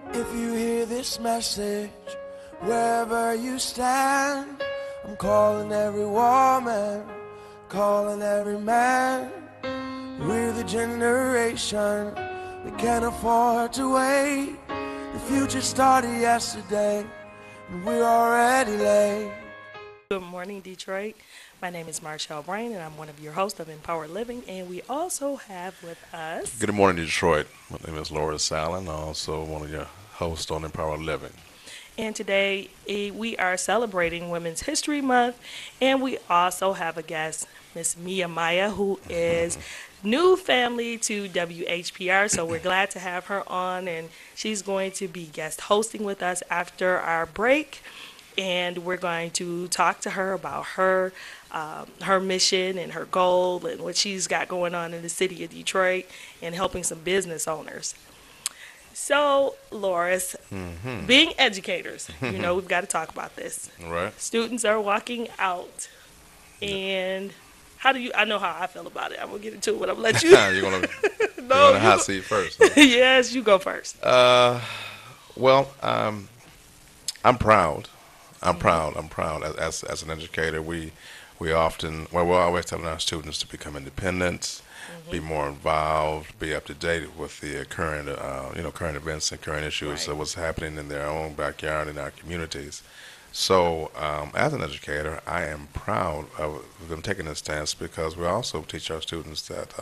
If you hear this message, wherever you stand, I'm calling every woman, calling every man. We're the generation that can't afford to wait. The future started yesterday, and we're already late. Good morning, Detroit. My name is Marshall Brain, and I'm one of your hosts of Empowered Living. And we also have with us. Good morning, Detroit. My name is Laura Salen, also one of your hosts on Empowered Living. And today we are celebrating Women's History Month, and we also have a guest, Miss Mia Maya, who is new family to WHPR. So we're glad to have her on, and she's going to be guest hosting with us after our break. And we're going to talk to her about her mission and her goal and what she's got going on in the city of Detroit and helping some business owners. So, Loris, being educators, we've got to talk about this. Right? Students are walking out, and I know how I feel about it. I'm going to get into it, but I'm going to let you. You're going to No, on the hot seat first. Huh? Yes, you go first. I'm proud. I'm proud. I'm proud. As an educator, we're always telling our students to become independent, be more involved, be up to date with the current events and current issues of what's happening in their own backyard in our communities. So, as an educator, I am proud of them taking this stance because we also teach our students that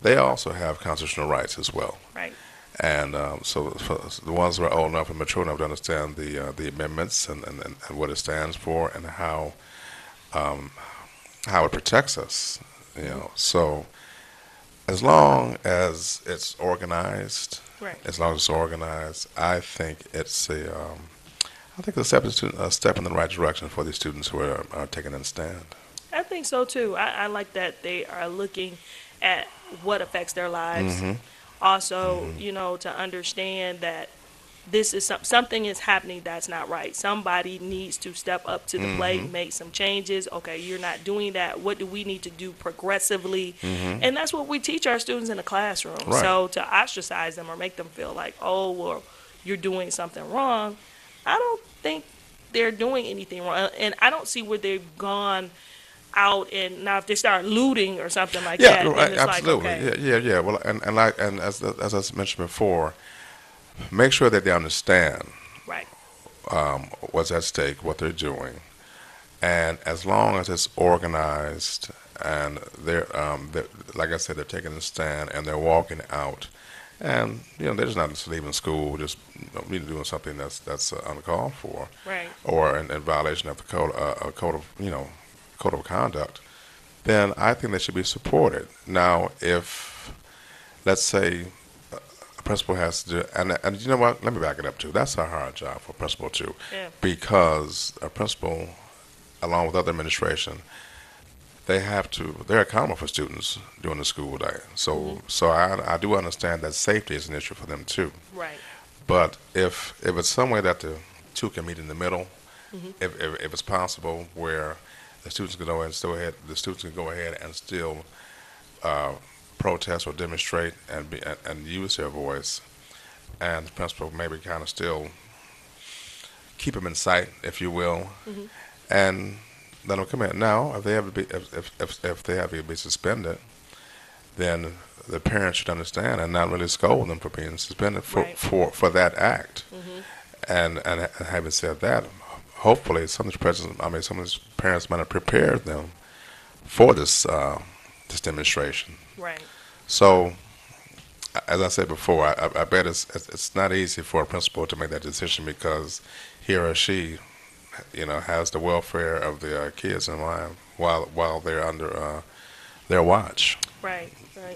they also have constitutional rights as well. Right. And so for the ones who are old enough and mature enough to understand the amendments and what it stands for and how it protects us, So as long as it's organized, I think it's a step in the right direction for these students who are taking a stand. I think so too. I like that they are looking at what affects their lives. Also, to understand that this is something is happening that's not right. Somebody needs to step up to the plate, make some changes. Okay, you're not doing that. What do we need to do progressively? And that's what we teach our students in the classroom. Right. So to ostracize them or make them feel like, oh, well, you're doing something wrong, I don't think they're doing anything wrong. And I don't see where they've gone out, and now if they start looting or something like that, right, then it's absolutely. like, okay. Yeah. Well, and as I mentioned before, make sure that they understand Right. what's at stake, what they're doing, and as long as it's organized and they're like I said, they're taking a stand and they're walking out, and they're just not just leaving school, just doing something that's uncalled for, Right. or in violation of the code of conduct, then I think they should be supported. Now, if, let's say, a principal has to do, and you know what, let me back it up too. That's a hard job for a principal too, Yeah. because a principal, along with other administration, they're accountable for students during the school day. So I do understand that safety is an issue for them too. Right. But if it's some way that the two can meet in the middle, if it's possible where the students can go ahead and still protest or demonstrate and use their voice, and the principal maybe kind of still keep them in sight, if you will, and let them come in. Now, if they have to be suspended, then the parents should understand and not really scold them for being suspended for that act. And having said that, hopefully some of these parents might have prepared them for this demonstration. Right. So, as I said before, I bet it's not easy for a principal to make that decision because he or she, has the welfare of the kids in mind while they're under their watch. Right.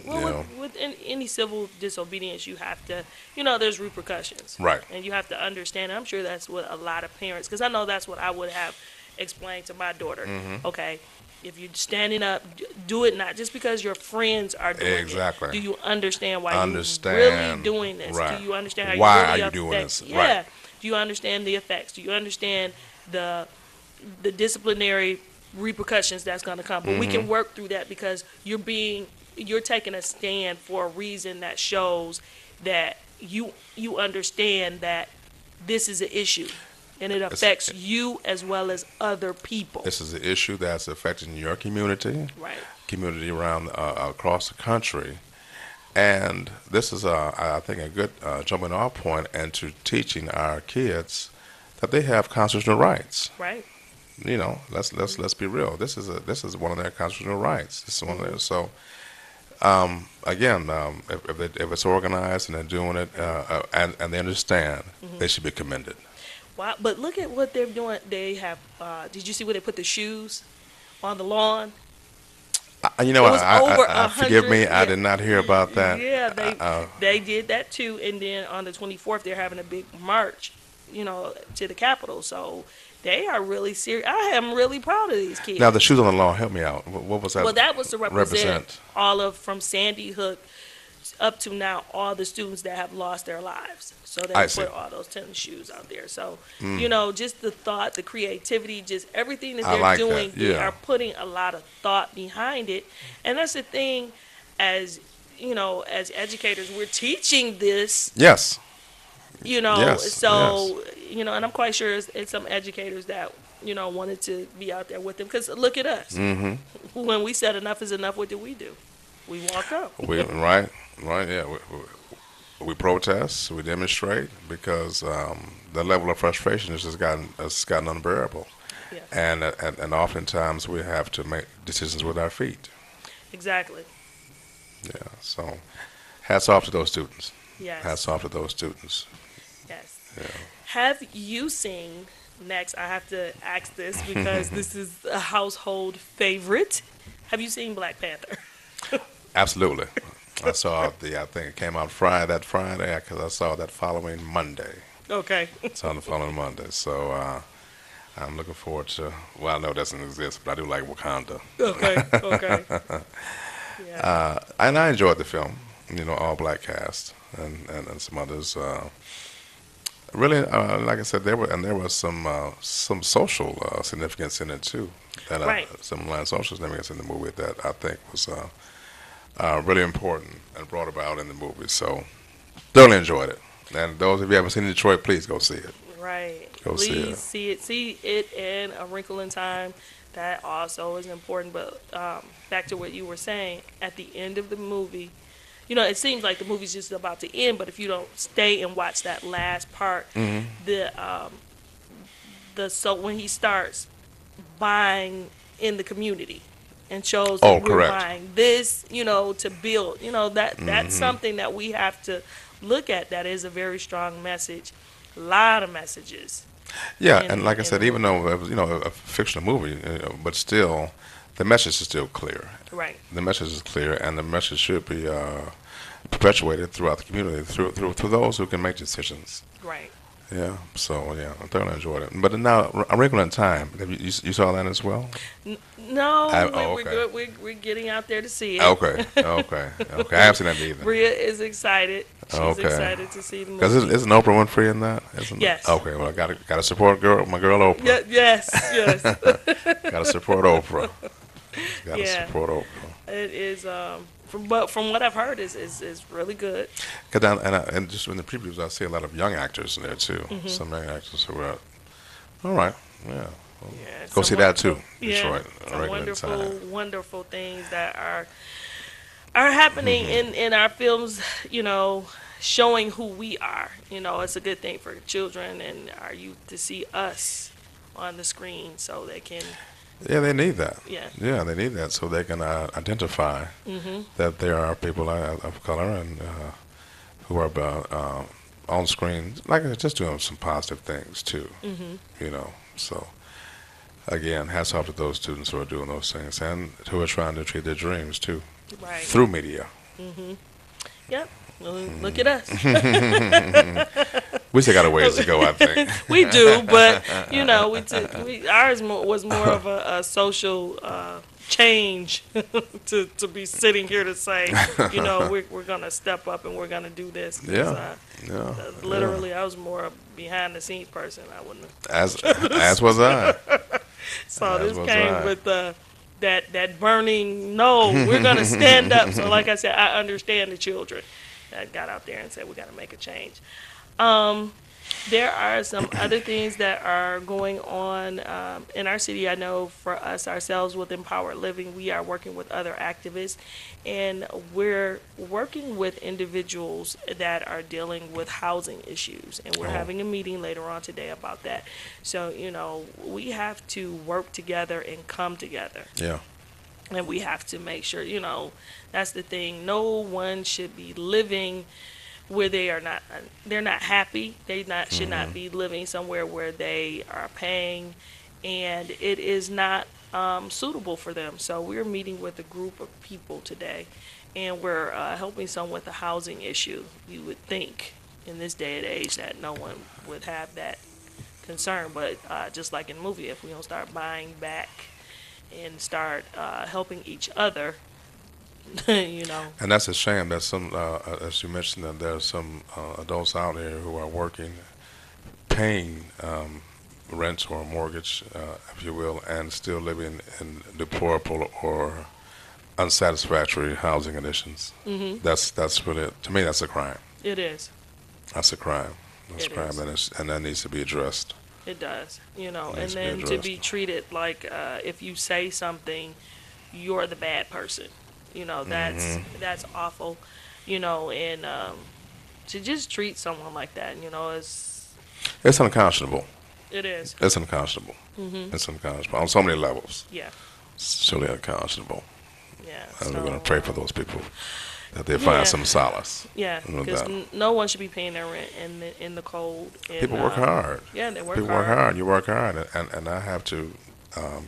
Well, with any civil disobedience, you have to, there's repercussions. Right. And you have to understand. I'm sure that's what a lot of parents, because I know that's what I would have explained to my daughter. Okay, if you're standing up, do it not just because your friends are doing it. Exactly. Do you understand why you're really doing this? Right. Do you understand how why you really are you doing this? Yeah. Right. Do you understand the effects? Do you understand the disciplinary repercussions that's going to come? But we can work through that because you're being you're taking a stand for a reason that shows that you understand that this is an issue and it affects you as well as other people. This is an issue that's affecting your community, Right. community around across the country, and this is, I think, a good jumping off point into teaching our kids that they have constitutional rights. Right. You know, let's be real. This is one of their constitutional rights. This is one of their so. Again, if it's organized and they're doing it and they understand, they should be commended. Wow. But look at what they're doing. They have. Did you see where they put the shoes on the lawn? You know, It was over forgive 100, me, I yeah. did not hear about that. Yeah, they did that too. And then on the 24th, they're having a big march, to the Capitol. So they are really serious. I am really proud of these kids. Now, the shoes on the lawn, help me out. What was that? Well, that was to represent all of, from Sandy Hook up to now, all the students that have lost their lives. So they put all those tennis shoes out there. So, just the thought, the creativity, just everything that they're doing, they are putting a lot of thought behind it. And that's the thing, as educators, we're teaching this. Yes. And I'm quite sure it's some educators that, wanted to be out there with them. Because look at us. Mm-hmm. When we said enough is enough, what did we do? We walked up. Right, yeah. We protest, we demonstrate, because the level of frustration has just gotten unbearable. Yes. And oftentimes we have to make decisions with our feet. Exactly. Yeah, so hats off to those students. Yes. Hats off to those students. Yes. Yeah. Have you seen, next I have to ask this because this is a household favorite, have you seen Black Panther? Absolutely. I think it came out that Friday, because I saw that following Monday. Okay. It's on the following Monday. So I'm looking forward to, well, I know it doesn't exist, but I do like Wakanda. Okay. Yeah. And I enjoyed the film, all black cast and some others. Really, like I said, there was some social significance in it too. Right. Some social significance in the movie that I think was really important and brought about in the movie. So, thoroughly enjoyed it. And those of you who haven't seen Detroit, please go see it. Right. Please see it. See it in A Wrinkle in Time. That also is important. But back to what you were saying, at the end of the movie, it seems like the movie's just about to end, but if you don't stay and watch that last part, so when he starts buying in the community and shows that we're buying this, to build, that's something that we have to look at. That is a very strong message. A lot of messages. Yeah, and like I said, even though it was, a fictional movie, but still, the message is still clear. Right. The message is clear, and the message should be perpetuated throughout the community through those who can make decisions. Right. Yeah. So yeah, I thoroughly enjoyed it. But now, A Wrinkle in Time. You saw that as well? No, okay. we're getting out there to see it. Okay. I haven't seen that either. Bria is excited. She's excited to see the movie. Because isn't Oprah Winfrey in that? Yes. Okay. Well, I gotta support my girl Oprah. Yeah, yes. Gotta support Oprah. Gotta support Oprah. It is. From what I've heard, is really good. And just in the previews, I see a lot of young actors in there too. Some young actors who are all right. Yeah. Well, go see that too. Detroit. Some wonderful things that are happening in our films. Showing who we are. It's a good thing for children and our youth to see us on the screen, so they can. Yeah, they need that. Yeah, they need that so they can identify that there are people of color and who are on screen, just doing some positive things too. So again, hats off to those students who are doing those things and who are trying to achieve their dreams too, through media. Yep. Well, look at us. We still got a ways to go, I think. We do, but ours was more of a social change to be sitting here to say, we're gonna step up and we're gonna do this. Literally, I was more a behind the scenes person. I wouldn't. As was I. So this came with that burning, no, we're going to stand up. So like I said, I understand the children that got out there and said we got to make a change. There are some other things that are going on in our city. I know for us ourselves with Empowered Living, we are working with other activists, and we're working with individuals that are dealing with housing issues, and we're having a meeting later on today about that. So, we have to work together and come together. Yeah. And we have to make sure, that's the thing. No one should be living where they're not happy. They should not be living somewhere where they are paying, and it is not suitable for them. So we're meeting with a group of people today, and we're helping some with the housing issue. You would think in this day and age that no one would have that concern, but just like in the movie, if we don't start buying back and start helping each other, And that's a shame that some, as you mentioned, that there are some adults out here who are working, paying rent or mortgage, if you will, and still living in deplorable or unsatisfactory housing conditions. Mm-hmm. That's really, to me, that's a crime. It is. That's a crime. That's a crime, and that needs to be addressed. It does, and Needs to be then to be addressed. treated like if you say something, you're the bad person. That's awful, and to just treat someone like that, It's unconscionable. it is. It's unconscionable. Mm-hmm. It's unconscionable on so many levels. Yeah, It's truly unconscionable. yeah. And So, we're going to pray for those people that they Yeah. find some solace. Yeah, No because doubt. no one should be paying their rent in the cold. And, People work hard. Yeah, they work People hard. work hard. You work hard, and I have to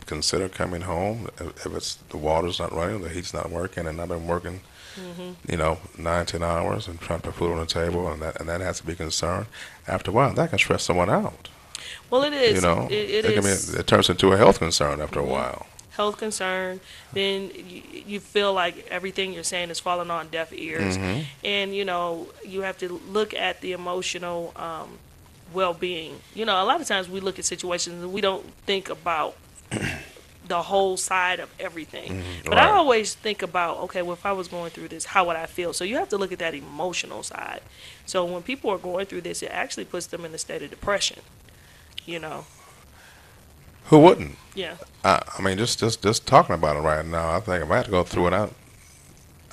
consider coming home if it's the water's not running, the heat's not working, and I've been working, 9-10 hours and trying to put food on the table, and that has to be concerned. After a while, that can stress someone out. Well, it is. It Can is. it turns into a health concern after a while. Health concern, then you feel like everything you're saying is falling on deaf ears. And, you have to look at the emotional well-being. A lot of times we look at situations and we don't think about the whole side of everything. But I Right. always think about, okay, well, if I was going through this, how would I feel? So you have to look at that emotional side. So when people are going through this, it actually puts them in a state of depression. Who wouldn't? Yeah. I mean, just talking about it right now, I think if I had to go through it,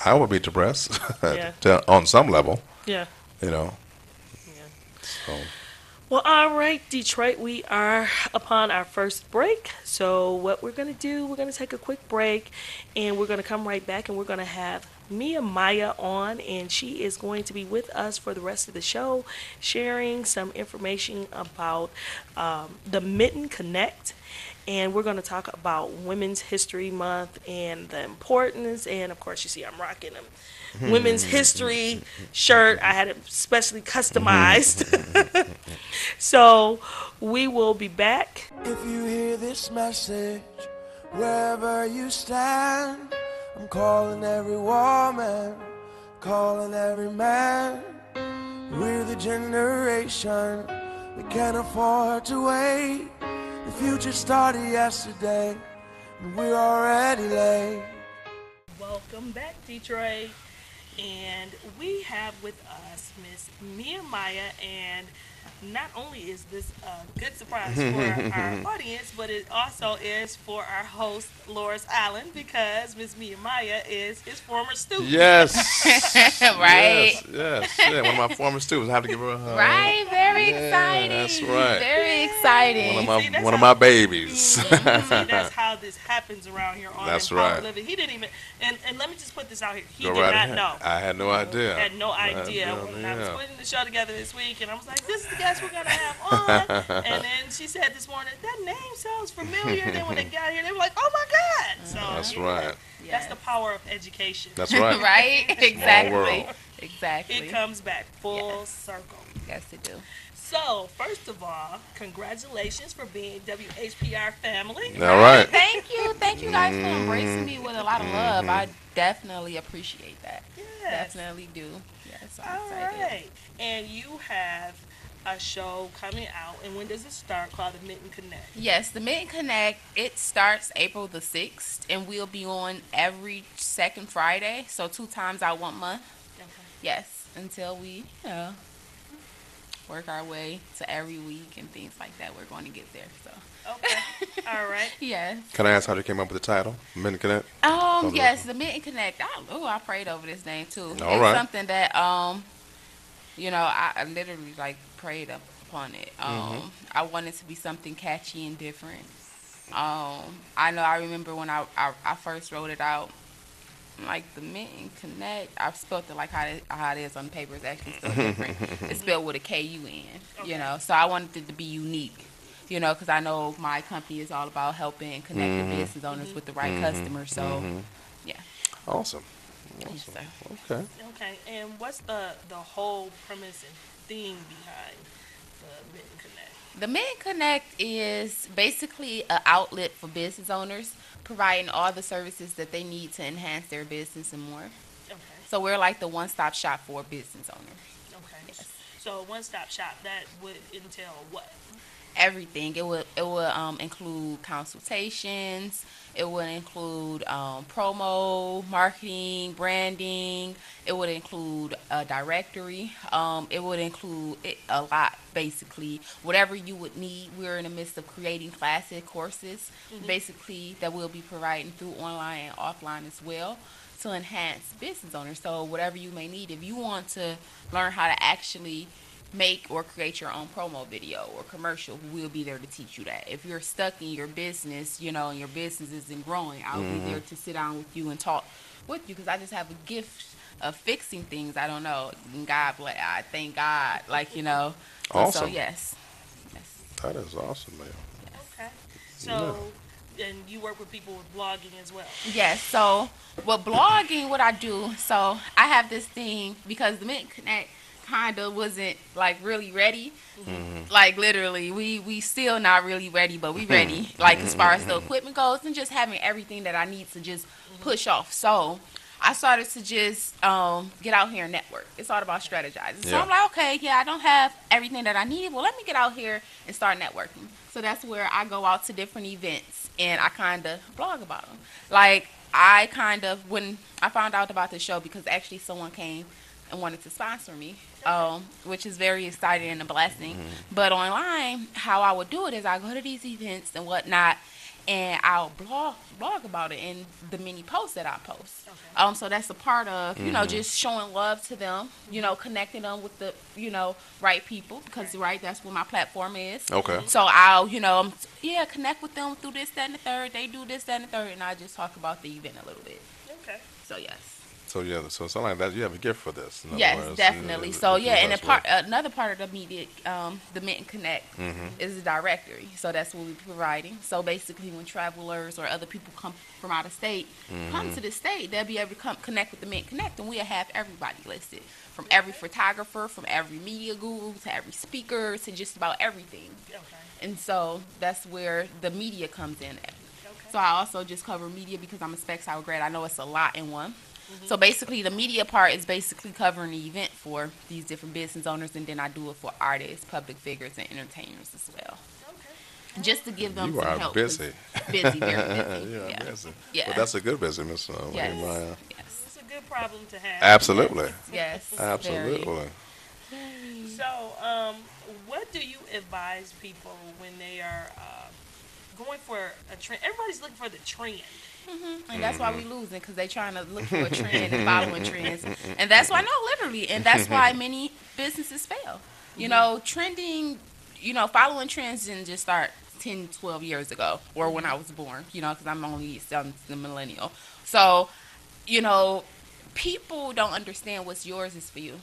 I would be depressed Yeah. on some level. Yeah. Yeah. So. Well, all right, Detroit, we are upon our first break. So what we're going to do, we're going to take a quick break, and we're going to come right back, and we're going to have Mia Maya on, and she is going to be with us for the rest of the show, sharing some information about the Mitten Connect. And we're going to talk about Women's History Month and the importance. And, of course, you see I'm rocking a Women's History shirt. I had it specially customized. So we will be back. If you hear this message, wherever you stand, I'm calling every woman, calling every man. We're the generation that can't afford to wait. The future started yesterday, and we're already late. Welcome back, Detroit. And we have with us Miss Mia Maya, and not only is this a good surprise for our audience, but it also is for our host, Loris Allen, because Miss Mia Maya is his former student. Yes. Right. Yes. Yeah, one of my former students. I have to give her a hug. Right, very exciting. That's right. Very exciting. One See, of that's my how- babies. See, that's how this happens around here on That's Empowered right. Living. He didn't even, and let me just put this out here. He Go did right not ahead. know. I had no idea. Had no idea Yeah, when I was yeah. putting the show together this week, and I was like, "This is the guest we're gonna have on." And then she said this morning, "That name sounds familiar." And then when they got here, they were like, "Oh my God!" So That's yeah, right. That's the power of education. That's right. Right? Exactly. world. Exactly. It comes back full Yes. circle. Yes, it do. So first of all, congratulations for being WHPR family. All right. Thank you. Thank you guys for embracing me with a lot of love. I definitely appreciate that. Yes. Definitely do. Yes, I'm All excited. right. And you have a show coming out, and when does it start? Called the Mitten Connect. Yes, the Mint Connect, it starts April the 6th, and we'll be on every second Friday, so 2 times out 1 month. Okay. Yes, until we, work our way to every week and things like that. We're going to get there, so. Okay. All right. Yes. Can I ask how you came up with the title, Men Connect? Yes, the Mint Connect. I prayed over this name too. All It's right. something that I literally like prayed upon it. I wanted to be something catchy and different. I remember when I first wrote it out, like the Mint and Connect. I spelled it like how it is on the paper. It's actually spelled different. It's spelled with a KUN. Okay. So I wanted it to be unique. Because I know my company is all about helping connect the business owners with the right customers. So, yeah. Awesome. Yes, sir. Okay. Okay. And what's the whole premise and theme behind the Mitten Connect? The Mint Connect is basically an outlet for business owners, providing all the services that they need to enhance their business and more. Okay. So we're like the one-stop shop for business owners. Okay. Yes. So one-stop shop, that would entail what? Everything. It would include consultations. It would include promo, marketing, branding. It would include a directory. It would include a lot, basically. Whatever you would need. We're in the midst of creating classes, courses, basically, that we'll be providing through online and offline as well to enhance business owners. So whatever you may need, if you want to learn how to actually make or create your own promo video or commercial, we'll be there to teach you that. If you're stuck in your business, and your business isn't growing, I'll be there to sit down with you and talk with you, because I just have a gift of fixing things. I don't know. And I thank God, Awesome. So yes. That is awesome, man. Okay. So, and you work with people with blogging as well. Yes, so with blogging, what I do, so I have this thing, because the Mint Connect kind of wasn't like really ready. Like literally, we still not really ready, but we ready. Like as far as the equipment goes, and just having everything that I need to just push off. So I started to just get out here and network. It's all about strategizing. So Yeah. I'm like, okay, I don't have everything that I need. Well, let me get out here and start networking. So that's where I go out to different events and I kind of blog about them. Like when I found out about the show, because actually someone came and wanted to sponsor me, which is very exciting and a blessing. But online, how I would do it is I go to these events and whatnot, and I'll blog about it in the mini posts that I post. Okay. So that's a part of, just showing love to them, connecting them with the, right people, because, that's what my platform is. Okay. So I'll, connect with them through this, that, and the third. They do this, that, and the third, and I just talk about the event a little bit. Okay. So, yes. So something like that. You have a gift for this. in other Yes, words. definitely. So and another part of the media, the Mint Connect, is the directory. So that's what we're providing. So basically, when travelers or other people come from out of state, come to the state, they'll be able to connect with the Mint Connect, and we'll have everybody listed, from every photographer, from every media guru to every speaker to just about everything. Okay. And so that's where the media comes in at. Okay. So I also just cover media because I'm a Spec Sour grad. I know it's a lot in one. So basically, the media part is basically covering the event for these different business owners, and then I do it for artists, public figures, and entertainers as well. Okay. Just to give them You some are help. busy. Busy, very busy. Yeah, Yeah. busy. Yeah. But that's a good busy, Miss Yes. Maya. Yes. It's a good problem to have. Absolutely. Yes. Absolutely. So, what do you advise people when they are going for a trend? Everybody's looking for the trend. And that's why we losing, because they trying to look for a trend and following trends. And that's why, no, literally. And that's why many businesses fail. Trending, following trends didn't just start 10, 12 years ago, or when I was born, because I'm the millennial. So, people don't understand what's yours is for you.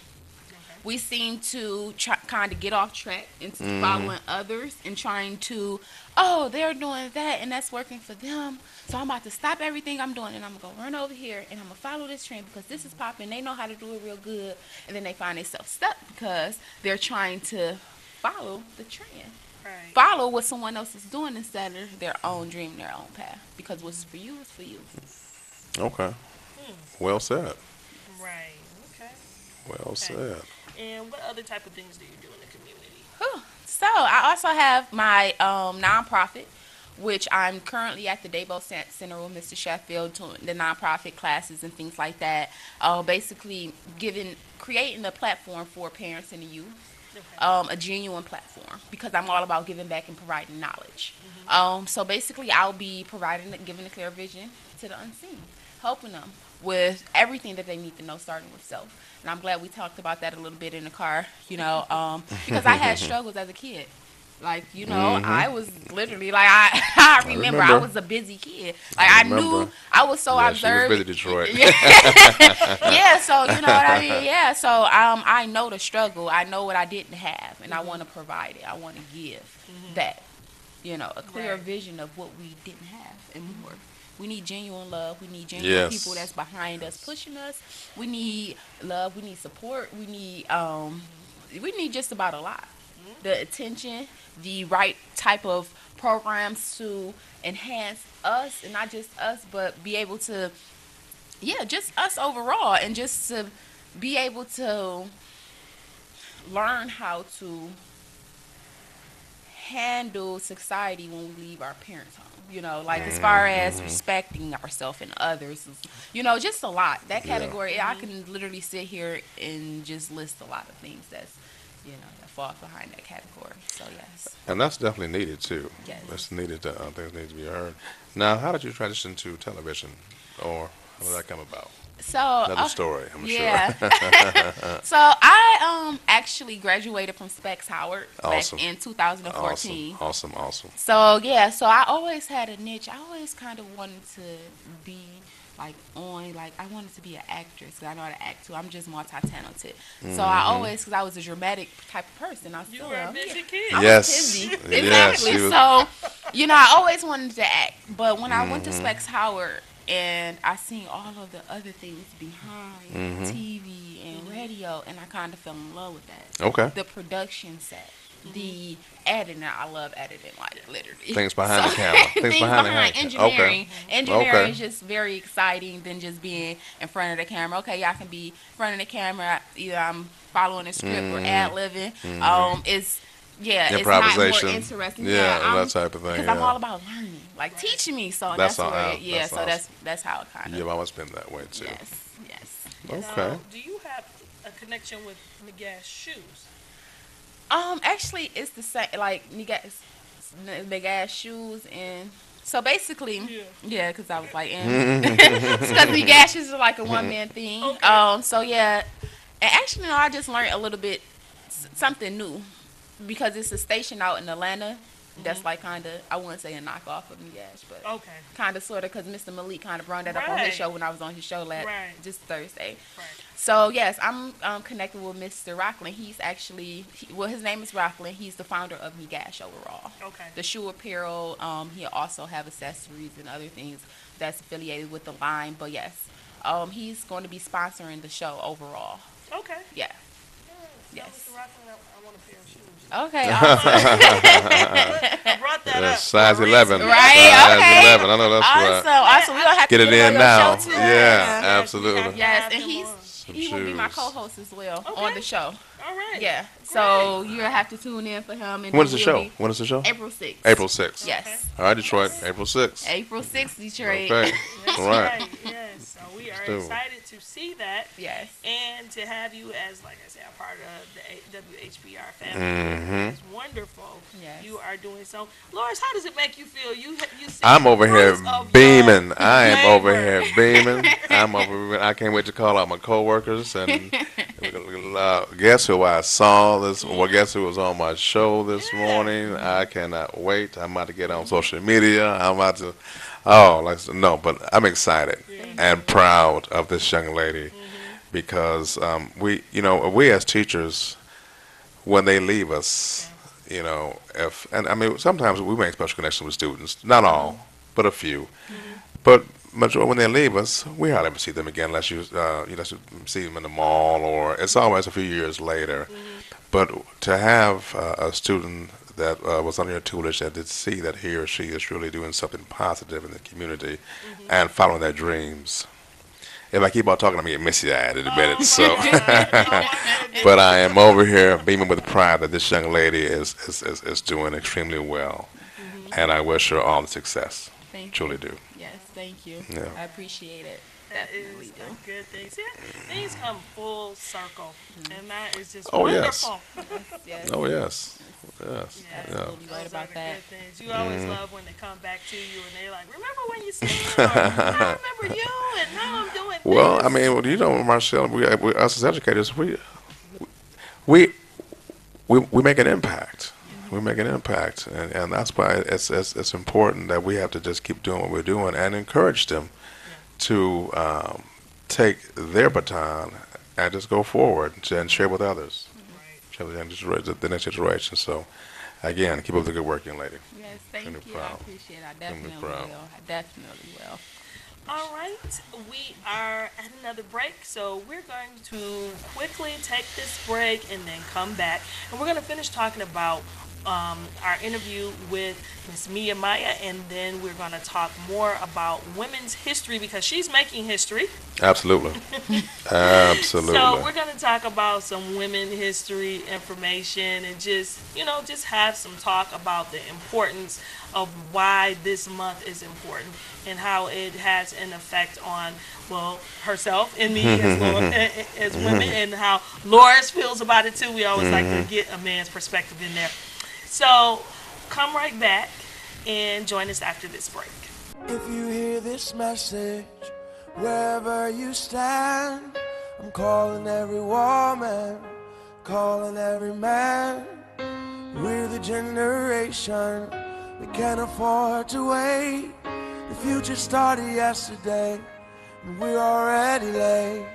We seem to kind of get off track into following others and trying to, they're doing that and that's working for them. So I'm about to stop everything I'm doing and I'm going to go run over here and I'm going to follow this trend because this is popping. They know how to do it real good. And then they find themselves stuck because they're trying to follow the trend. Right. Follow what someone else is doing instead of their own dream, their own path. Because what's for you is for you. Okay. Well said. Right. Okay. Well said. And what other type of things do you do in the community? Whew. So I also have my nonprofit, which I'm currently at the Dabo Center with Mr. Sheffield doing the nonprofit classes and things like that. Basically, creating a platform for parents and the youth, a genuine platform, because I'm all about giving back and providing knowledge. So basically, I'll be giving a clear vision to the unseen, helping them with everything that they need to know, starting with self. And I'm glad we talked about that a little bit in the car, because I had struggles as a kid. Like, I was literally like, I remember I was a busy kid. Like, I knew I was so Yeah, observant. she was busy Detroit. Yeah, so you know what I mean? Yeah, so I know the struggle. I know what I didn't have, and I want to provide it. I want to give that, a clear vision of what we didn't have and more. We need genuine love. We need genuine people that's behind us, pushing us. We need love. We need support. We need just about a lot. The attention, the right type of programs to enhance us, and not just us, but be able to, just us overall, and just to be able to learn how to handle society when we leave our parents' home. Like as far as respecting ourselves and others, just a lot. That category, I can literally sit here and just list a lot of things that falls behind that category. So yes. And that's definitely needed too. Yes. That's needed. Things need to be heard. Now, how did you transition to television, or how did that come about? So Another story, I'm yeah. sure. So I actually graduated from Specs Howard Awesome. back in 2014. Awesome. So yeah, so I always had a niche. I always kind of wanted to be I wanted to be an actress, 'cause I know how to act too. I'm just multi-talented. So I always, because I was a dramatic type of person. You were a busy kid. I Yes. was busy. Yes, Exactly. she was- So, I always wanted to act. But when I went to Specs Howard and I seen all of the other things behind TV and radio, and I kind of fell in love with that. Okay. The production set. The editing, I love editing, like literally. Things behind the camera. Things behind the behind camera. engineering. Okay. Engineering Okay. is just very exciting than just being in front of the camera. Okay, I can be in front of the camera. Either I'm following a script or ad-libbing. It's not more Improvisation. interesting. Yeah, that type of thing. Because I'm all about learning, like teaching me. So That's that's where, all- that's so awesome. that's how it kind of. You've always been that way too. Yes. Okay. Now, do you have a connection with McGash shoes? Actually, it's the same. Like big ass shoes, and so basically, because I was like, because the gashes are like a one man thing. Okay. So yeah, and actually, no, I just learned a little bit something new, because it's a station out in Atlanta. That's like kind of, I wouldn't say a knockoff of McGash, but Okay. kind of sort of, because Mr. Malik kind of brought that up on his Right. show when I was on his show just Thursday. Right. So yes, I'm connected with Mr. Rockland. He's actually, his name is Rockland. He's the founder of McGash overall. Okay. The shoe apparel. He also have accessories and other things that's affiliated with the line. But yes, he's going to be sponsoring the show overall. Okay. Yeah. Yes. Yes. Mr. Rockland, I want a pair of shoes. Okay. Awesome. I brought that Yeah, up. size for a 11. reason. Right, Size okay. 11. I know that's right. Awesome. We don't have Get to it get in on now. your show too. Yeah, Yes, absolutely. we have Yes, and him he will be my shoes. co-host as well Okay. on the show. All right. Yeah. So you'll have to tune in for him. And When is the we'll show? be When is the show? April 6th. April 6th. Yes. All right, Detroit. April 6th. April 6th, Detroit. Okay. That's All right. right. Yes. So we are do it. excited to see that Yes. and to have you as, like I said, a part of the WHPR family. Mhm. It's wonderful. Yes. You are doing so. Loris, how does it make you feel? You see I'm over here fruits of beaming. your I am over labor. here beaming. I can't wait to call out my coworkers and guess who I saw this. Well, guess who was on my show this morning? I cannot wait. I'm about to get on social media. I'm about to. But I'm excited and proud of this young lady because we as teachers, when they leave us, sometimes we make special connections with students, not all, but a few. But when they leave us, we hardly ever see them again unless you see them in the mall, or it's always a few years later. But to have a student that was under your tutelage that did see that he or she is really doing something positive in the community and following their dreams, If I keep on talking, I'm gonna get misty-eyed in a minute. So, Oh my goodness. but I am over here beaming with pride that this young lady is doing extremely well, Mhm. and I wish her all the success. Thank Truly you. do. Yes, thank you. Yeah. I appreciate it. That Definitely is do. a good thing. See, things come full circle, and that is just Oh, yes. wonderful. Yes, Oh yes, yes, Yeah. yeah. absolutely right Those are about the that. good things. You always Mhm. love when they come back to you and they're like, "Remember when you said?" Or, "I remember you, and now I'm doing Well, I this." mean, you know, Marcel, we us as educators, we we make an impact. We make an impact, and that's why it's important that we have to just keep doing what we're doing and encourage them to take their baton and just go forward and share with others, Right. share with the next generation. So, again, keep up the good work, young lady. Yes, Gonna thank be you. I proud. appreciate it. I Gonna be definitely proud. will. I definitely will. All right, we are at another break, so we're going to quickly take this break and then come back, and we're going to finish talking about our interview with Miss Mia Maya, and then we're going to talk more about women's history because she's making history. Absolutely, So absolutely. we're going to talk about some women history information and just have some talk about the importance of why this month is important and how it has an effect on, well, herself and me as as women, and how Loris feels about it too. We always like to get a man's perspective in there. So come right back and join us after this break. If you hear this message, wherever you stand, I'm calling every woman, calling every man. We're the generation we can't afford to wait. The future started yesterday, and we're already late.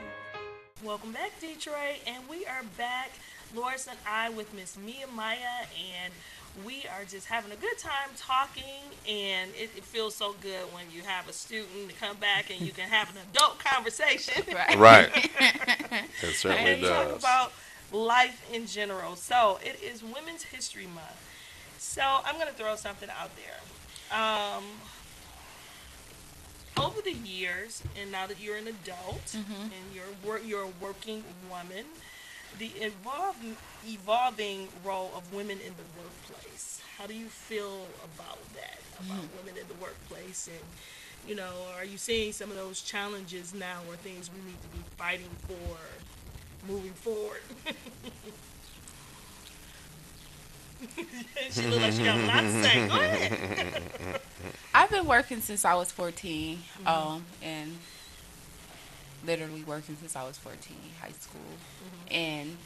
Welcome back, Detroit, and we are back, Loris and I, with Miss Mia Maya, and we are just having a good time talking, and it feels so good when you have a student to come back and you can have an adult conversation Right. Right, it certainly and talk does. about life in general. So it is Women's History Month. So I'm going to throw something out there. Over the years, and now that you're an adult and you're a working woman, the evolving role of women in the workplace. How do you feel about that? About women in the workplace, and are you seeing some of those challenges now, or things we need to be fighting for, moving forward? She look like she got a lot to say. Go ahead. I've been working since I was 14, and literally working since I was 14, high school. And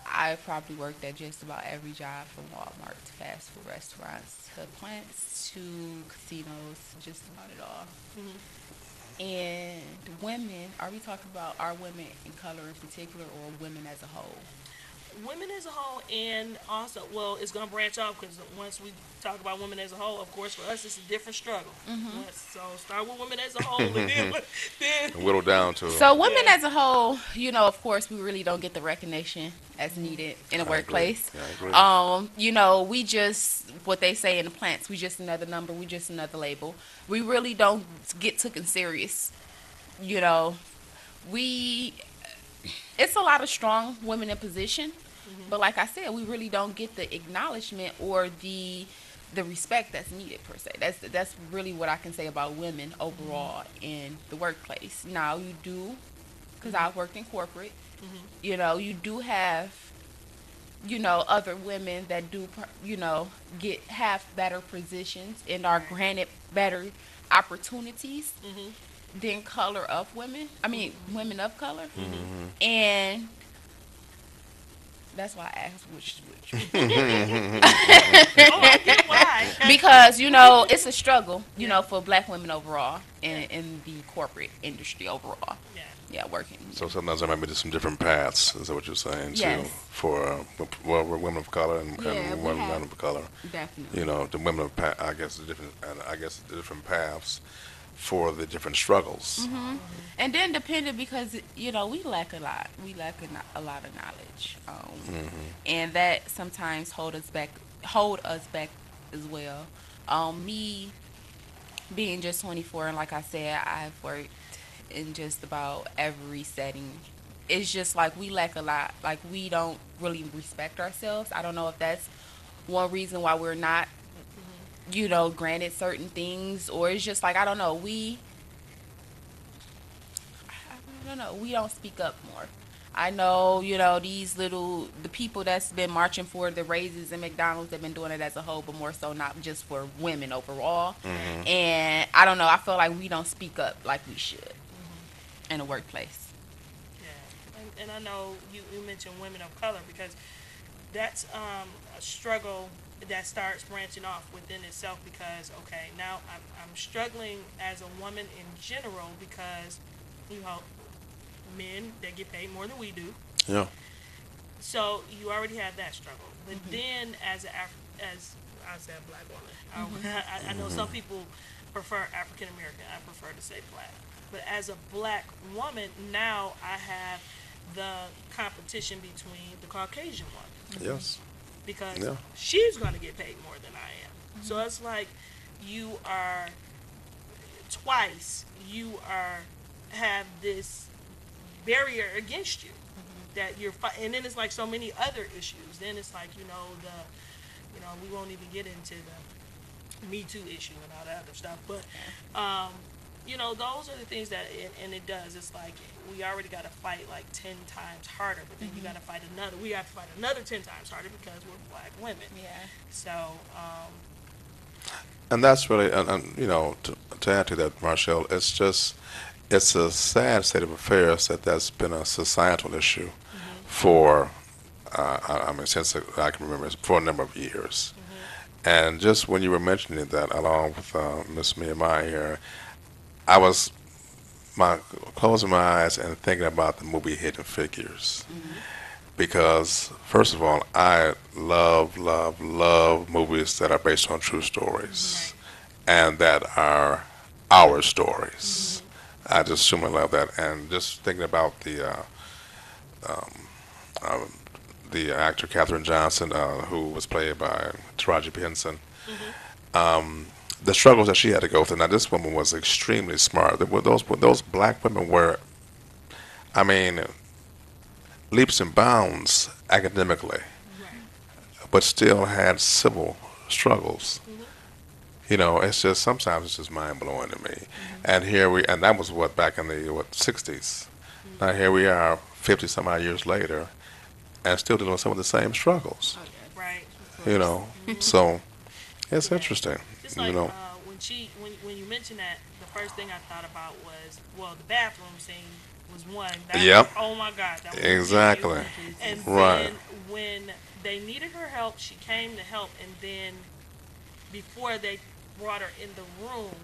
I probably worked at just about every job from Walmart to fast food restaurants to plants to casinos, just about it all. And women, are we talking about our women in color in particular or women as a whole? Women as a whole, and also, well, it's going to branch off because once we talk about women as a whole, of course, for us, it's a different struggle. So start with women as a whole, and then Whittle down to. So women Yeah. as a whole, of course, we really don't get the recognition as needed in a I agree. workplace. Yeah, I agree. We just, what they say in the plants, we just another number, we just another label. We really don't get taken serious. You know, we, it's a lot of strong women in position, but like I said, we really don't get the acknowledgement or the respect that's needed per se. That's really what I can say about women overall in the workplace. Now you do, because I've worked in corporate, you do have other women that do have better positions and are granted better opportunities than color of women. I mean, women of color, and that's why I asked which. oh, I get why. Because it's a struggle for black women overall in the corporate industry overall. Yeah, working. So sometimes there might be just some different paths. Is that what you're saying too? Yes. For well, we're women of color and Yeah, we women have- of color. Definitely. The women of I guess the different the different paths for the different struggles. And then depending because we lack a lot. We lack a lot of knowledge, and that sometimes hold us back as well. Me being just 24, and like I said, I've worked in just about every setting. It's just like we lack a lot. Like we don't really respect ourselves. I don't know if that's one reason why we're not, granted certain things, or it's just like I don't know. I don't know. We don't speak up more. I know, the people that's been marching for the raises in McDonald's have been doing it as a whole, but more so not just for women overall. And I don't know. I feel like we don't speak up like we should in the workplace. Yeah, and I know you mentioned women of color because that's a struggle that starts branching off within itself because, okay, now I'm struggling as a woman in general because, men, they get paid more than we do. Yeah. So you already have that struggle. But then as as I said, a black woman, I know some people prefer African American. I prefer to say black. But as a black woman, now I have the competition between the Caucasian woman. Yes. Because Yeah. she's going to get paid more than I am. So it's like you are twice, have this barrier against you that you're and then it's like so many other issues. Then it's like we won't even get into the Me Too issue and all that other stuff, but those are the things that and it does. It's like we already got to fight like 10 times harder, but then we got to fight another. We have to fight another 10 times harder because we're black women. Yeah. So. And that's really, to add to that, Marshall, it's a sad state of affairs that's been a societal issue for, since I can remember, for a number of years. And just when you were mentioning that, along with Miss Mia here, I was closing my eyes and thinking about the movie Hidden Figures. Because, first of all, I love, love, love movies that are based on true stories and that are our stories. I just super love that. And just thinking about the actor Katherine Johnson, who was played by Taraji P. Henson, the struggles that she had to go through. Now, this woman was extremely smart. Those black women were, leaps and bounds academically, but still had civil struggles. It's just sometimes it's just mind blowing to me. And that was back in the 60s. Now here we are, 50 some odd years later, and still dealing with some of the same struggles. Right. So it's interesting. Just like when you mentioned that, the first thing I thought about was the bathroom scene was one. Yep. Oh my God. That was Exactly. And Right. then when they needed her help, she came to help, and then before they brought her in the room,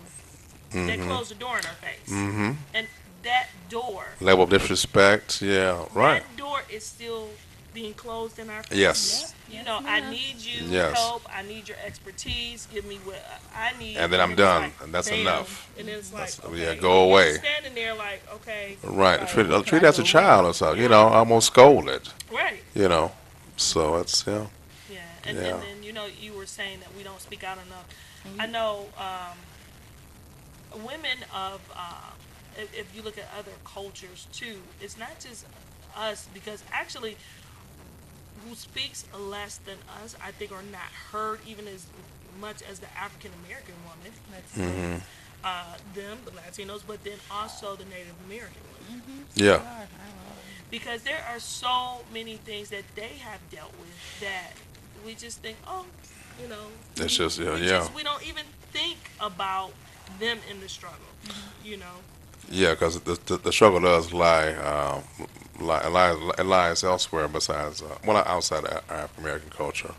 they closed the door in her face. And that door, Level of disrespect. Yeah. Right. that door is still being closed in our face. Yes. I need you Yes. help. I need your expertise. Give me what I need. And then I'm it's done, like, and that's damn. enough. And then it's like, That's- okay. yeah, go away. You're standing there like, okay. Right. Right. Treat it as a child or something. Almost scolded. Right. So it's Yeah. And Yeah. then you were saying that we don't speak out enough. I know women of if you look at other cultures too, it's not just us, because actually who speaks less than us, I think, are not heard even as much as the African American woman. That's Them, the Latinos, but then also the Native American women. Yeah. Because there are so many things that they have dealt with that we just think, It's just, yeah, we yeah. we don't even think about them in the struggle, Yeah, because the struggle does it lies elsewhere besides, outside African American culture.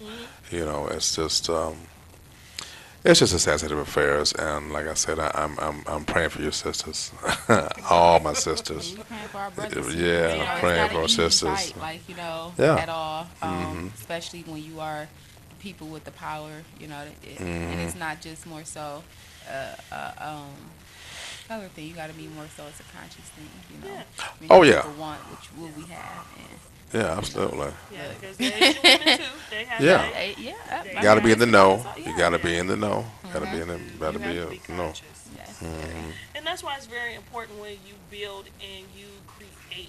It's just a sad state of affairs, and like I said, I'm praying for your sisters, all my sisters. We praying for our brothers. Yeah, it's praying not for an our easy sisters. fight, Yeah. at all. Especially when you are the people with the power, and it's not just more so color thing. You got to be more so it's a conscious thing, Yeah. Many Oh, yeah. people want which will we have, Yeah, absolutely. Yeah, because there's women too. They have Yeah. they- You got to be in the know. Yeah. You got to be in the know. Got to be in the. Got to you be have to be no. conscious. Yes. And that's why it's very important when you build and you create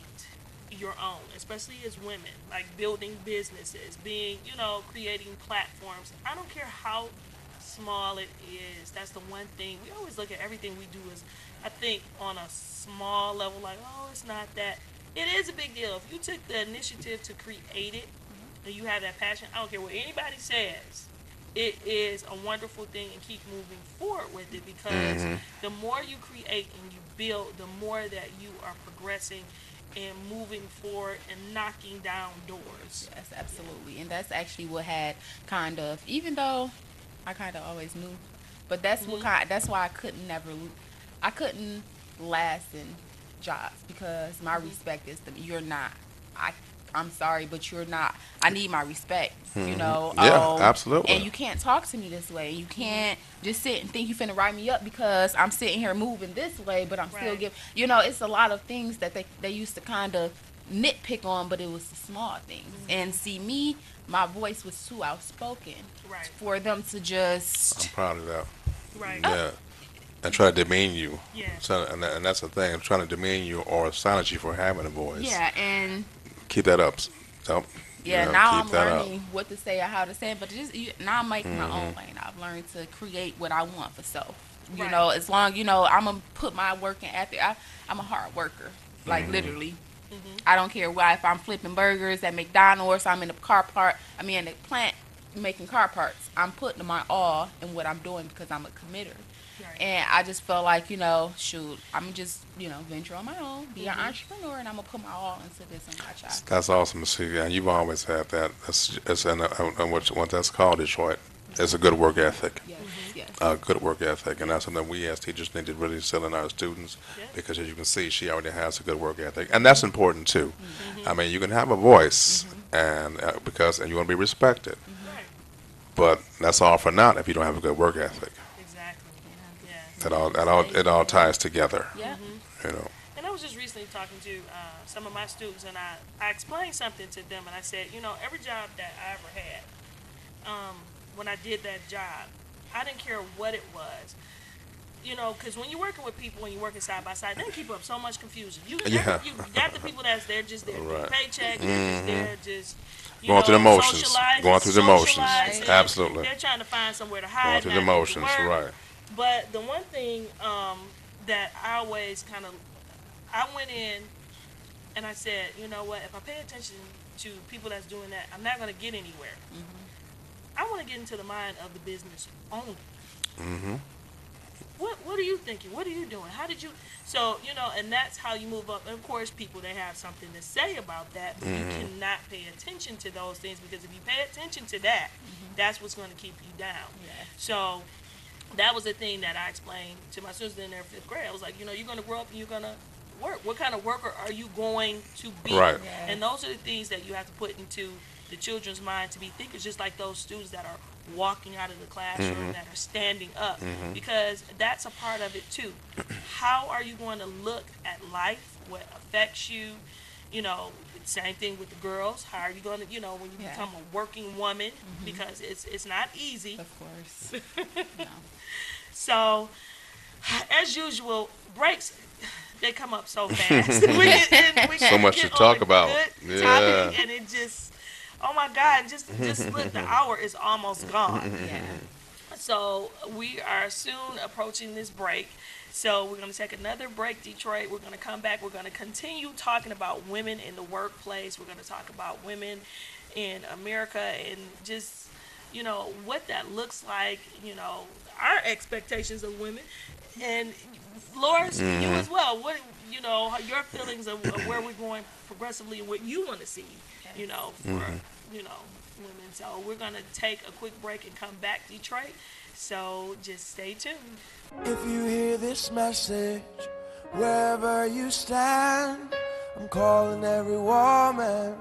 your own, especially as women, like building businesses, being, creating platforms. I don't care how small it is. That's the one thing. We always look at everything we do as, I think, on a small level, like, oh, it's not that. It is a big deal. If you took the initiative to create it and you have that passion, I don't care what anybody says. It is a wonderful thing, and keep moving forward with it, because the more you create and you build, the more that you are progressing and moving forward and knocking down doors. Yes, absolutely. And that's actually what had kind of, even though I kind of always knew, but that's that's why I couldn't last in jobs, because my respect is you're not. I'm sorry, but you're not. I need my respect, Yeah, absolutely. And you can't talk to me this way. You can't just sit and think you finna write me up because I'm sitting here moving this way, but I'm still giving. It's a lot of things that they used to kind of nitpick on, but it was the small things. And see, me, my voice was too outspoken for them to just. I'm proud of that. Right. Yeah. And try to demean you. Yeah. So, and that's the thing. Trying to demean you or silence you for having a voice. Yeah, and. Keep that up. So, now keep I'm that learning what to say or how to say it, but now I'm making my own lane. I've learned to create what I want for self. As long I'm gonna put my work in ethic. I'm a hard worker, like literally. I don't care why, if I'm flipping burgers at McDonald's, I'm in the in the plant making car parts. I'm putting my all in what I'm doing because I'm a committer. And I just felt like, I'm just, venture on my own, be an entrepreneur, and I'm going to put my all into this and watch out. That's awesome to see. And you've always had that. It's what that's called, Detroit. It's a good work ethic. Yes. Good work ethic. And that's something we as teachers need to really instill in our students, because as you can see, she already has a good work ethic. And that's important, too. I mean, you can have a voice, and because you want to be respected. But that's all for naught if you don't have a good work ethic. It all ties together. Yeah. And I was just recently talking to some of my students, and I explained something to them, and I said, every job that I ever had, when I did that job, I didn't care what it was. Because when you're working with people and you're working side by side, they keep up so much confusion. You got the people that's there just there for paycheck, they're just going through the motions. Absolutely. They're trying to find somewhere to hide. Going through the motions, right. But the one thing that I always I went in and I said, you know what, if I pay attention to people that's doing that, I'm not going to get anywhere. I want to get into the mind of the business owner. What are you thinking? What are you doing? How did you? So, and that's how you move up. And of course, people, they have something to say about that, but you cannot pay attention to those things, because if you pay attention to that, that's what's going to keep you down. So that was the thing that I explained to my students in their 5th grade. I was like, you're going to grow up and you're going to work. What kind of worker are you going to be? Right. And those are the things that you have to put into the children's mind, to be thinkers, just like those students that are walking out of the classroom, that are standing up, because that's a part of it too. How are you going to look at life? What affects you? Same thing with the girls. How are you going to, when you become a working woman, because it's not easy. Of course. No. So, as usual, breaks, they come up so fast. we so much to talk about. Topic, and it just, oh my God, just look, the hour is almost gone. So we are soon approaching this break. So we're going to take another break, Detroit. We're going to come back. We're going to continue talking about women in the workplace. We're going to talk about women in America and just, what that looks like, our expectations of women. And Loris, you as well. What, your feelings of where we're going progressively and what you want to see, for, women. So we're going to take a quick break and come back, Detroit. So just stay tuned. If you hear this message, wherever you stand, I'm calling every woman,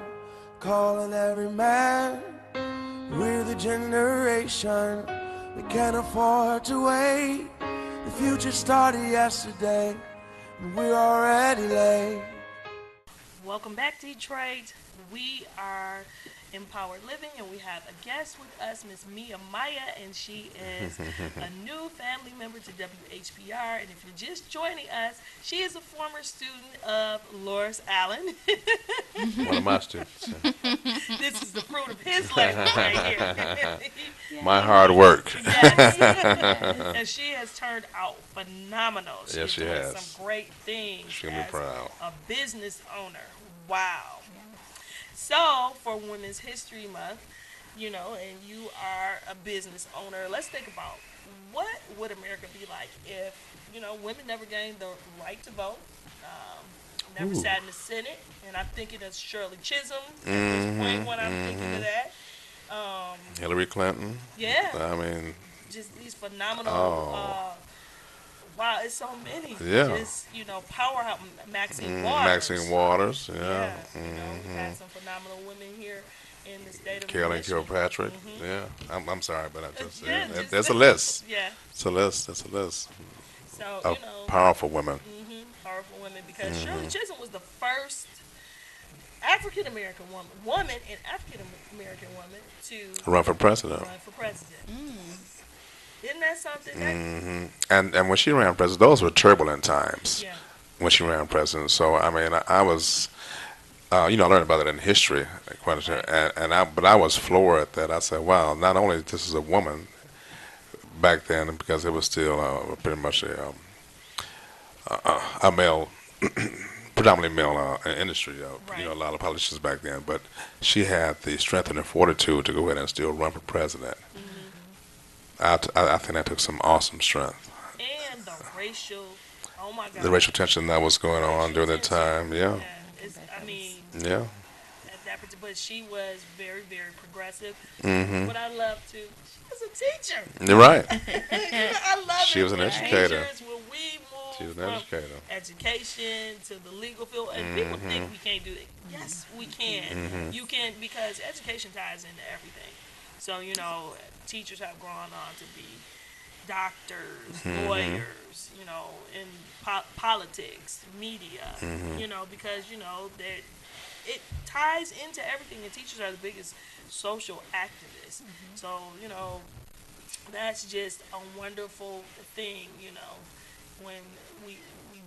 calling every man. We're the generation that can't afford to wait. The future started yesterday, and we're already late. Welcome back, Detroit. We are Empowered Living, and we have a guest with us, Miss Mia Maya, and she is a new family member to WHPR. And if you're just joining us, she is a former student of Loris Allen. One of my students. This is the fruit of his labor right here. My hard work. Yes. And she has turned out phenomenal. She's Yes, she doing has. some great things She can be as proud. a business owner. Wow. So, for Women's History Month, you know, and you are a business owner, let's think about what would America be like if, you know, women never gained the right to vote, never Ooh. sat in the Senate, and I'm thinking of Shirley Chisholm at this point when I'm thinking of that. Hillary Clinton. Yeah, I mean, just these phenomenal, Oh. wow, it's so many. Yeah. Just, you know, powerhouse, Maxine mm, Waters. Maxine Waters. Yeah. Yeah, you know, we've had some phenomenal women here in the state of Kelly Michigan. Kilpatrick. Yeah. I'm sorry, but I just, Yeah, yeah, just there's a list. Yeah, It's a list. It's a list so, of you know, powerful women. powerful women, because Shirley Chisholm was the first African American woman and African American woman to Run for president. run for president. Isn't that something? That, And when she ran president, those were turbulent times yeah, when she ran president. So I mean, I was, you know, I learned about it in history, quite a bit, but I was floored that I said, wow, not only this is a woman back then, because it was still pretty much a male, predominantly male industry. You know, a lot of politicians back then, but she had the strength and the fortitude to go ahead and still run for president. I think that took some awesome strength. and the racial, oh my God, The racial tension that was going on during that time, yeah, Yeah, it's, I mean, yeah. but she was very, very progressive. Mm-hmm. What I love too, she was a teacher. You're right. I love She it was an when educator. teachers, when we move She was an from educator. education to the legal field, and people think we can't do it. Yes, we can. You can, because education ties into everything. So, you know, teachers have gone on to be doctors, lawyers, you know, in politics, media, you know, because, you know, that it ties into everything, and teachers are the biggest social activists. So, you know, that's just a wonderful thing, you know, when we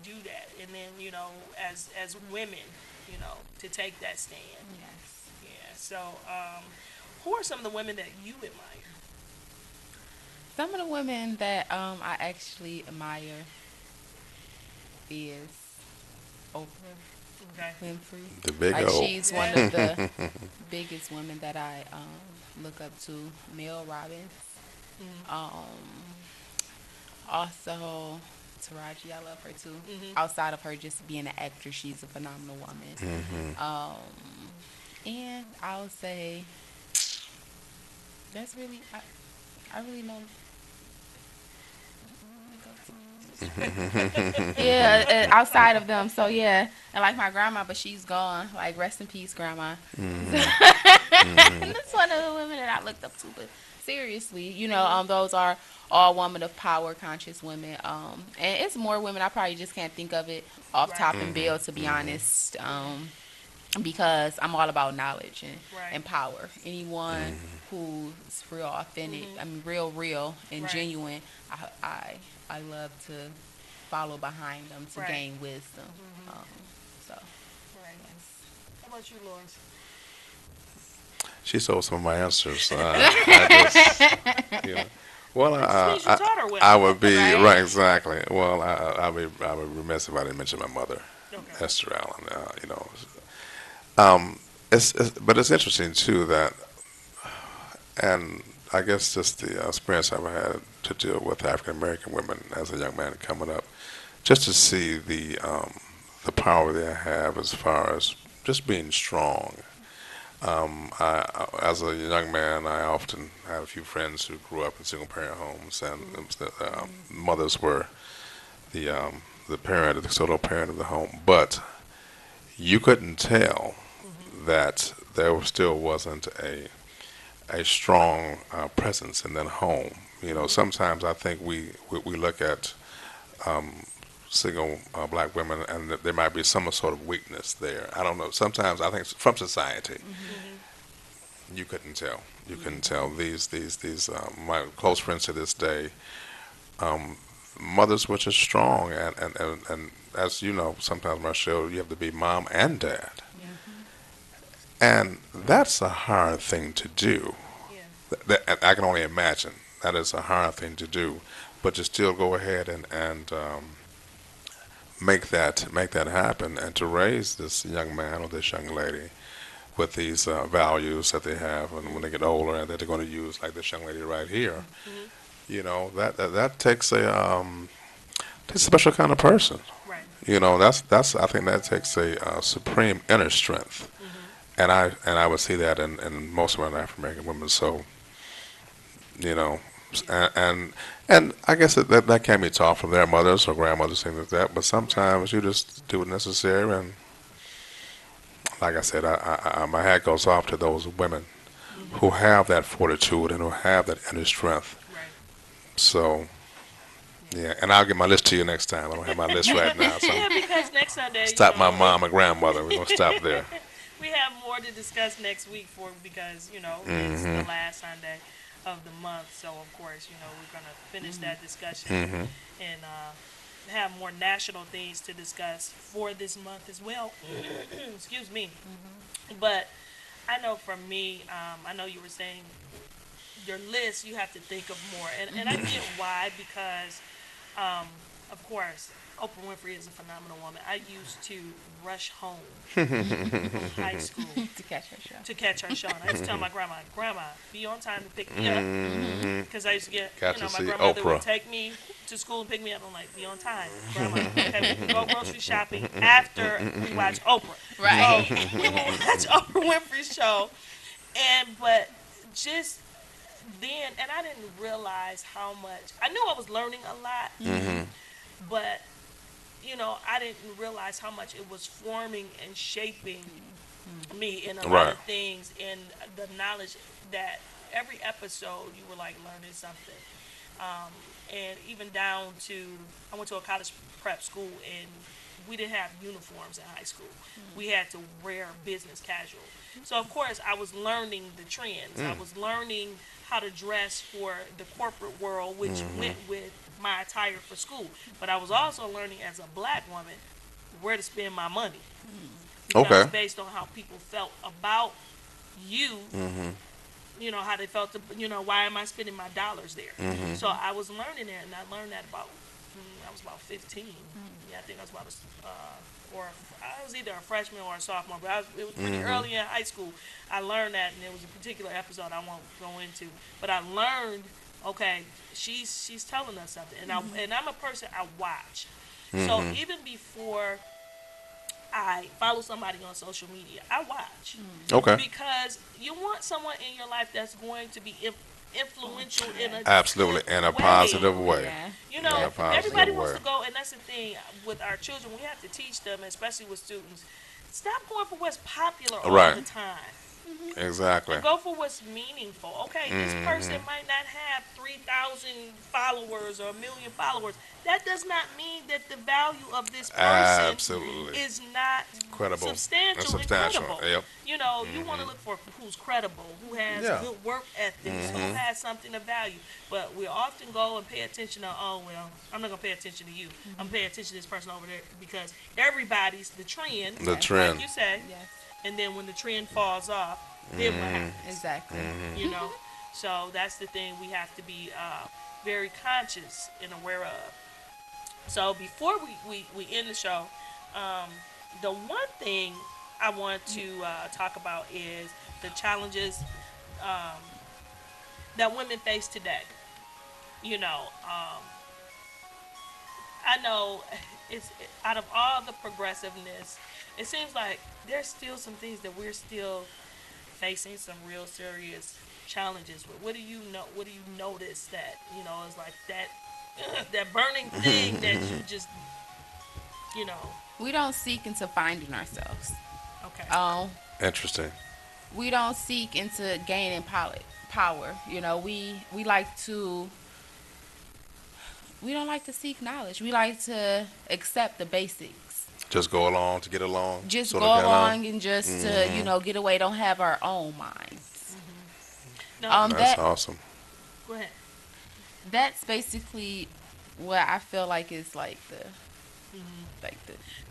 do that. And then, you know, as women, you know, to take that stand. Yes. Yeah. So, who are some of the women that you admire? Some of the women that I actually admire is Oprah Okay. Winfrey. The big Like, O. she's one of the biggest women that I look up to. Mel Robbins. Also, Taraji, I love her too. Outside of her just being an actress, she's a phenomenal woman. And I'll say that's really, I really know. Yeah, outside of them. So yeah, and like my grandma, but she's gone. Like, rest in peace, grandma. That's one of the women that I looked up to. But seriously, you know, those are all women of power, conscious women. And it's more women. I probably just can't think of it off top and bill, to be honest. Because I'm all about knowledge and power. Anyone who's real authentic, I mean, real and genuine, I love to follow behind them to gain wisdom. So, Right. yes. How about you, Lawrence? She stole some of my answers. I just, you know, well, That's what you taught her with. I would be Right. right, exactly. Well, I would remiss if I didn't mention my mother, Okay. Esther Allen. You know, but it's interesting too that, and I guess just the experience I've had to deal with African American women as a young man coming up, just to see the power they have as far as just being strong. As a young man, I often had a few friends who grew up in single-parent homes, and mothers were the parent, the solo parent of the home. But you couldn't tell that there still wasn't a strong presence in that home. You know, sometimes I think we look at single black women, and that there might be some sort of weakness there. I don't know. Sometimes I think from society, you couldn't tell. You couldn't tell. These my close friends to this day, um, mothers were just strong, and as you know, sometimes Marshall, you have to be mom and dad, and that's a hard thing to do. Yeah. And I can only imagine that is a hard thing to do, but to still go ahead and make that happen, and to raise this young man or this young lady with these values that they have, and when they get older, and that they're going to use, like this young lady right here. Mhm. That takes a special kind of person. Right. That's I think that takes a supreme inner strength, and I would see that in most of our African American women. So you know, and I guess that can be taught from their mothers or grandmothers, things like that. But sometimes you just do what necessary, and like I said, my hat goes off to those women who have that fortitude and who have that inner strength. Right. So, yeah, and I'll get my list to you next time. I don't have my list right now. So Yeah, because next Sunday. stop my mom and grandmother. We're going to stop there. We have more to discuss next week because it's the last Sunday of the month. So of course we're gonna finish that discussion and have more national things to discuss for this month as well. Excuse me. But I know for me, I know you were saying your list you have to think of more, and I get why because of course. Oprah Winfrey is a phenomenal woman. I used to rush home from high school To catch her show. to catch her show. And I used to tell my grandma, be on time to pick me up. Because I used to get, Got to my see grandmother Oprah. would take me to school and pick me up. I'm like, be on time, grandma. Okay, we can go grocery shopping after we watch Oprah. Right. So we will watch Oprah Winfrey's show. But just then, and I didn't realize how much, I knew I was learning a lot, but I didn't realize how much it was forming and shaping me in a lot Right. of things, and the knowledge that every episode you were like learning something. And even down to, I went to a college prep school and we didn't have uniforms in high school. We had to wear business casual. So of course I was learning the trends. I was learning how to dress for the corporate world, which went with my attire for school. But I was also learning as a black woman where to spend my money. Okay. Based on how people felt about you, how they felt, why am I spending my dollars there? So I was learning that, and I learned that I was about 15. Yeah, I think I was about I was either a freshman or a sophomore, but it was pretty early in high school. I learned that, and there was a particular episode I won't go into, but I learned, okay, she's telling us something, and I'm a person, I watch. So even before I follow somebody on social media, I watch. Okay. Because you want someone in your life that's going to be influential in a Absolutely, good in a way. positive way. Yeah. You know, In a positive everybody wants way. to go, and that's the thing with our children. We have to teach them, especially with students, stop going for what's popular all Right. the time. Exactly. Go for what's meaningful. Okay, this person might not have 3,000 followers or 1,000,000 followers. That does not mean that the value of this person Absolutely. is not Credible. substantial And and substantial. credible. Yep. You know, you want to look for who's credible, who has Yeah. good work ethics, who has something of value. But we often go and pay attention to, oh, well, I'm not going to pay attention to you. I'm paying attention to this person over there because everybody's the trend. The trend. Like you say. Yes. And then when the trend falls off, then what happens? Exactly. You know, so that's the thing we have to be very conscious and aware of. So before we end the show, the one thing I want to talk about is the challenges that women face today. You know, I know it's out of all the progressiveness, it seems like there's still some things that we're still facing some real serious challenges with. What do you know? What do you notice that is like that burning thing that you just We don't seek into finding ourselves. okay. Interesting. We don't seek into gaining power. You know, we don't like to seek knowledge. We like to accept the basics. Just go along to get along. Just sort go of get along and just to, get away. Don't have our own minds. No, That's That awesome. go ahead. that's basically what I feel like is like the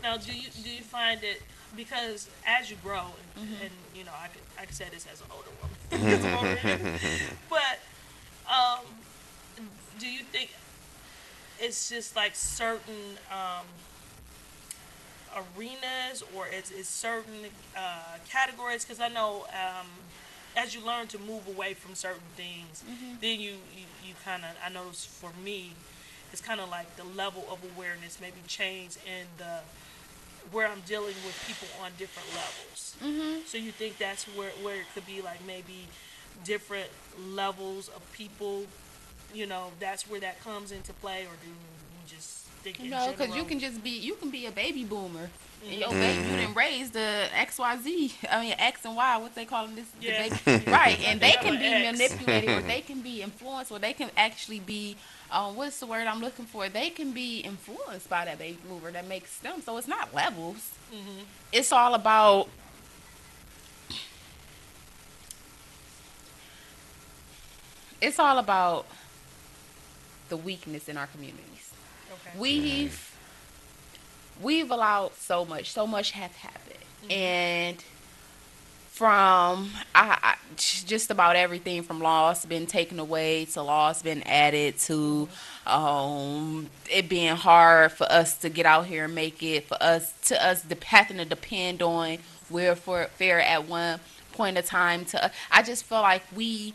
Now, do you find it because as you grow, and you know, I could say this as an older woman because I'm older than you, but um, do you think it's just like certain arenas or it's certain categories? Because I know as you learn to move away from certain things, then you kind of, I know for me, it's kind of like the level of awareness maybe change in the where I'm dealing with people on different levels. So you think that's where it could be like maybe different levels of people, you know, that's where that comes into play, or do you just think in no, because general? you can be a baby boomer. And your baby, you didn't raise the XYZ. I mean, X and Y, what they call them, the Yeah. baby, right? And they Yeah, can but be X. manipulated, or they can be influenced, or they can actually be, what's the word I'm looking for? They can be influenced by that baby boomer that makes them. So it's not levels. It's all about it's all about the weakness in our communities. Okay. We've allowed so much have happened, and from just about everything from laws been taken away to laws been added to it being hard for us to get out here and make it, for us having to depend on welfare at one point of time. To I just feel like we,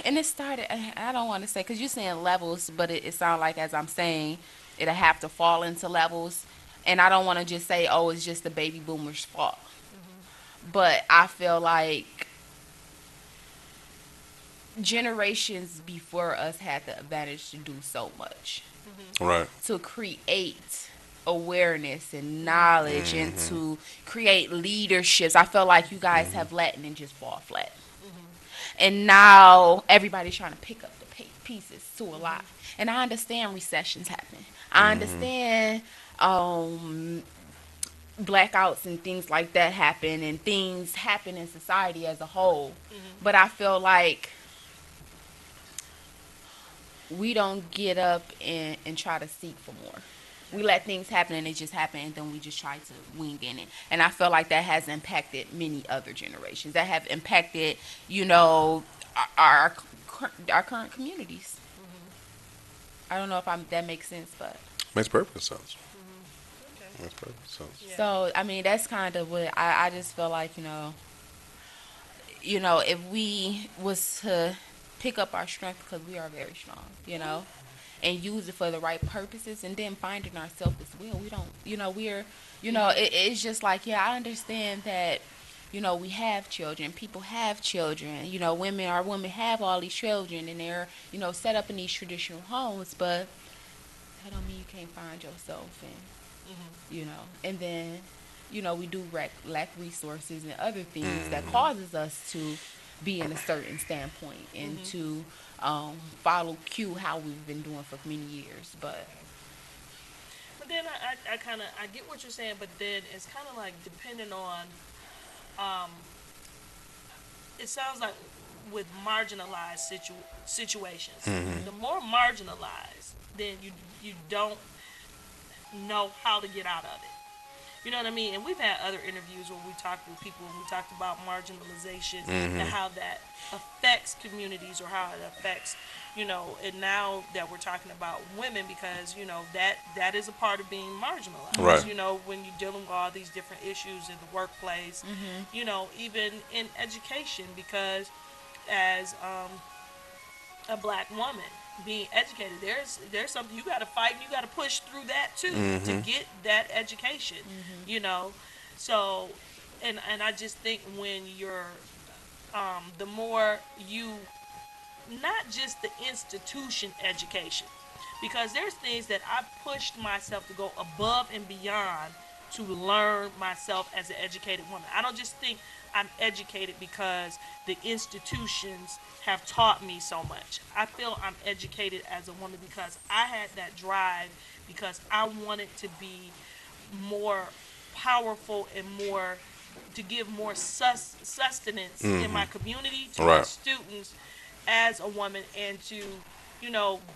and it started, I don't want to say, because you're saying levels, but it sounds like as I'm saying it'll have to fall into levels, and I don't want to just say, oh, it's just the baby boomers fault, but I feel like generations before us had the advantage to do so much, Right. to create awareness and knowledge, and to create leaderships. I feel like you guys have let and just fall flat. And now everybody's trying to pick up the pieces to a lot. And I understand recessions happen. I understand blackouts and things like that happen, and things happen in society as a whole. But I feel like we don't get up and try to seek for more. We let things happen and they just happen, and then we just try to wing in it. And I feel like that has impacted many other generations. That have impacted, you know, our, our current communities. I don't know if that makes sense, but Makes perfect sense. Okay. Makes perfect sense. Yeah. so I mean that's kind of what I just feel like, if we was to pick up our strength, because we are very strong, and use it for the right purposes, and then finding ourselves as well. We don't, we're, it's just like, yeah, I understand that, we have children, people have children, our women have all these children, and they're, set up in these traditional homes, but that don't mean you can't find yourself, and then, we do lack resources and other things that causes us to be in a certain standpoint, and to follow cue how we've been doing for many years. But then I kind of I get what you're saying, but then it's kind of like depending on. Um, it sounds like with marginalized situations, the more marginalized, then you don't know how to get out of it. You know what I mean? And we've had other interviews where we talked with people and we talked about marginalization and how that affects communities, or how it affects, and now that we're talking about women, because, that is a part of being marginalized. Right. When you're dealing with all these different issues in the workplace, even in education, because as a black woman being educated, there's something you got to fight and you got to push through that too to get that education. So and I just think when you're the more you, not just the institution education, because there's things that I pushed myself to go above and beyond to learn myself as an educated woman. I don't just think I'm educated because the institutions have taught me so much. I feel I'm educated as a woman because I had that drive, because I wanted to be more powerful and more to give more sustenance in my community to Right. my students as a woman, and to,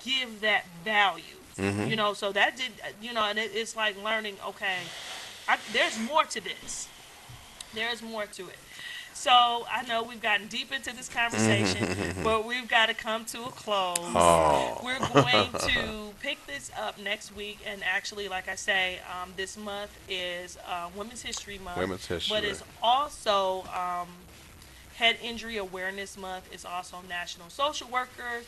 give that value. So that did, and it's like learning, okay, there's more to this. There's more to it. So I know we've gotten deep into this conversation, but we've got to come to a close. Oh. We're going to pick this up next week, and actually, like I say, this month is Women's History Month. Women's History. But it's also Head Injury Awareness Month. It's also National Social Workers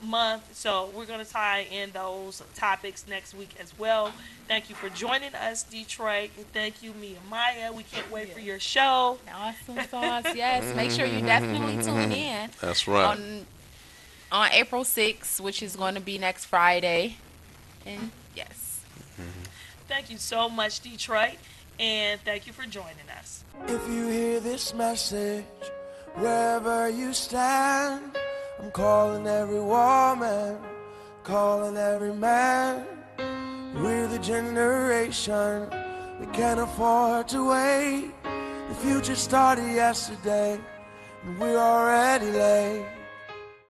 Month. So we're going to tie in those topics next week as well. Thank you for joining us, Detroit. And thank you, Mia Maya. We can't wait for your show. Awesome sauce. Yes, make sure you definitely tune in That's right. on April 6th, which is going to be next Friday. And yes. Thank you so much, Detroit. And thank you for joining us. If you hear this message, wherever you stand, I'm calling every woman, calling every man. We're the generation that can't afford to wait. The future started yesterday, and we're already late.